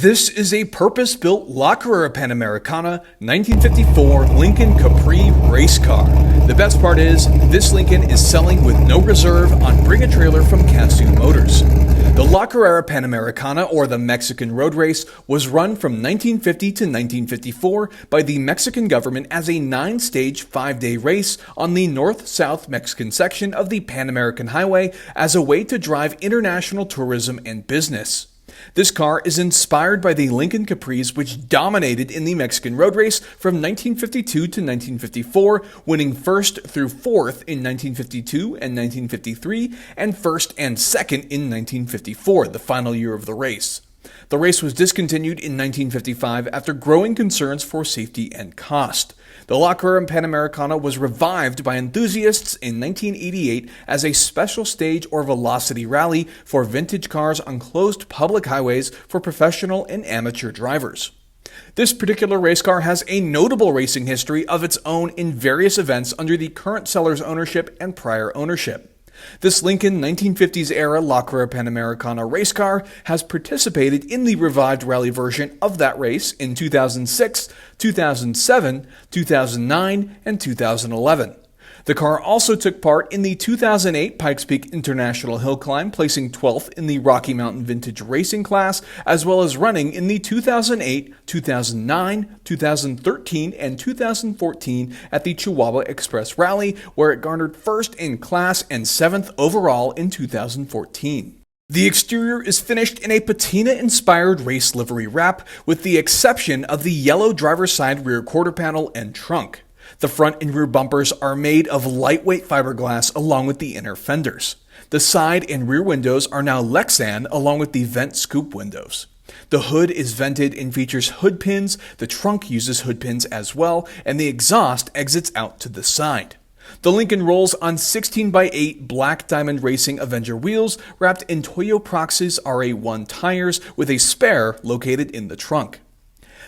This is a purpose-built La Carrera Panamericana 1954 Lincoln Capri race car. The best part is, this Lincoln is selling with no reserve on Bring a Trailer from Cascio Motors. The La Carrera Panamericana, or the Mexican Road Race, was run from 1950 to 1954 by the Mexican government as a 9-stage, 5-day race on the north-south Mexican section of the Pan American Highway as a way to drive international tourism and business. This car is inspired by the Lincoln Capris, which dominated in the Mexican road race from 1952 to 1954, winning first through fourth in 1952 and 1953, and first and second in 1954, the final year of the race. The race was discontinued in 1955 after growing concerns for safety and cost. The La Carrera Panamericana was revived by enthusiasts in 1988 as a special stage or velocity rally for vintage cars on closed public highways for professional and amateur drivers. This particular race car has a notable racing history of its own in various events under the current seller's ownership and prior ownership. This Lincoln 1950s-era La Carrera Panamericana race car has participated in the revived rally version of that race in 2006, 2007, 2009, and 2011. The car also took part in the 2008 Pikes Peak International Hill Climb, placing 12th in the Rocky Mountain Vintage Racing class, as well as running in the 2008, 2009, 2013, and 2014 at the Chihuahua Express Rally, where it garnered first in class and 7th overall in 2014. The exterior is finished in a patina-inspired race livery wrap, with the exception of the yellow driver's side rear quarter panel and trunk. The front and rear bumpers are made of lightweight fiberglass along with the inner fenders. The side and rear windows are now lexan along with the vent scoop windows. The hood is vented and features hood pins, the trunk uses hood pins as well, and the exhaust exits out to the side. The Lincoln rolls on 16x8 Black Diamond Racing Avenger wheels wrapped in Toyo Proxys RA1 tires with a spare located in the trunk.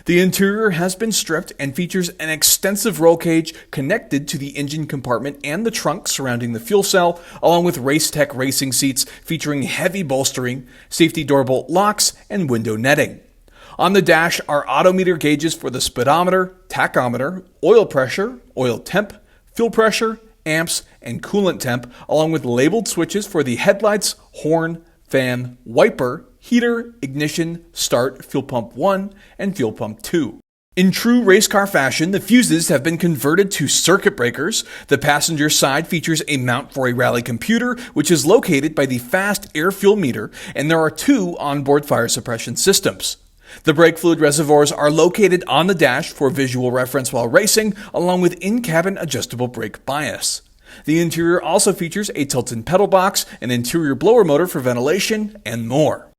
The interior has been stripped and features an extensive roll cage connected to the engine compartment and the trunk surrounding the fuel cell, along with Racetech racing seats featuring heavy bolstering, safety door bolt locks, and window netting. On the dash are odometer gauges for the speedometer, tachometer, oil pressure, oil temp, fuel pressure, amps, and coolant temp, along with labeled switches for the headlights, horn, fan, wiper, heater, ignition, start, fuel pump 1, and fuel pump 2. In true race car fashion, the fuses have been converted to circuit breakers. The passenger side features a mount for a rally computer, which is located by the fast air fuel meter, and there are 2 onboard fire suppression systems. The brake fluid reservoirs are located on the dash for visual reference while racing, along with in-cabin adjustable brake bias. The interior also features a tilt-in pedal box, an interior blower motor for ventilation, and more.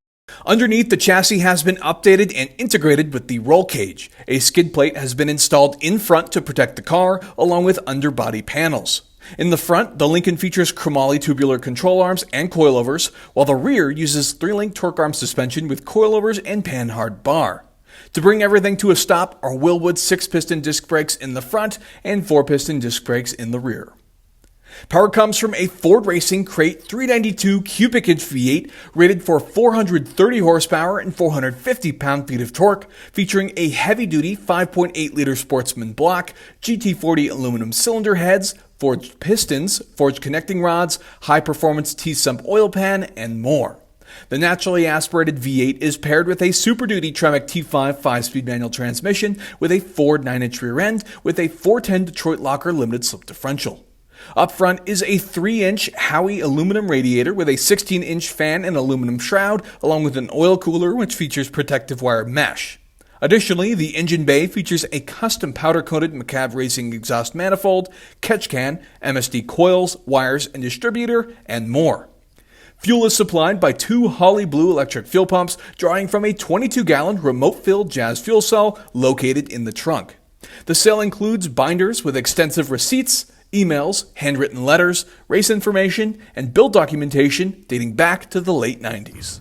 Underneath, the chassis has been updated and integrated with the roll cage. A skid plate has been installed in front to protect the car, along with underbody panels. In the front, the Lincoln features chromoly tubular control arms and coilovers, while the rear uses 3-link torque arm suspension with coilovers and panhard bar. To bring everything to a stop are Wilwood 6-piston disc brakes in the front and 4-piston disc brakes in the rear. Power comes from a Ford Racing Crate 392 cubic inch V8 rated for 430 horsepower and 450 pound-feet of torque, featuring a heavy-duty 5.8-liter Sportsman block, GT40 aluminum cylinder heads, forged pistons, forged connecting rods, high-performance T-sump oil pan, and more. The naturally aspirated V8 is paired with a Super Duty Tremec T5 5-speed manual transmission with a Ford 9-inch rear end with a 410 Detroit Locker limited slip differential. Up front is a 3-inch Howie aluminum radiator with a 16-inch fan and aluminum shroud, along with an oil cooler which features protective wire mesh. Additionally, the engine bay features a custom powder-coated McCabe Racing exhaust manifold, catch can, MSD coils, wires, and distributor, and more. Fuel is supplied by 2 Holly Blue electric fuel pumps, drawing from a 22-gallon remote-filled Jazz fuel cell located in the trunk. The sale includes binders with extensive receipts, emails, handwritten letters, race information, and build documentation dating back to the late 90s.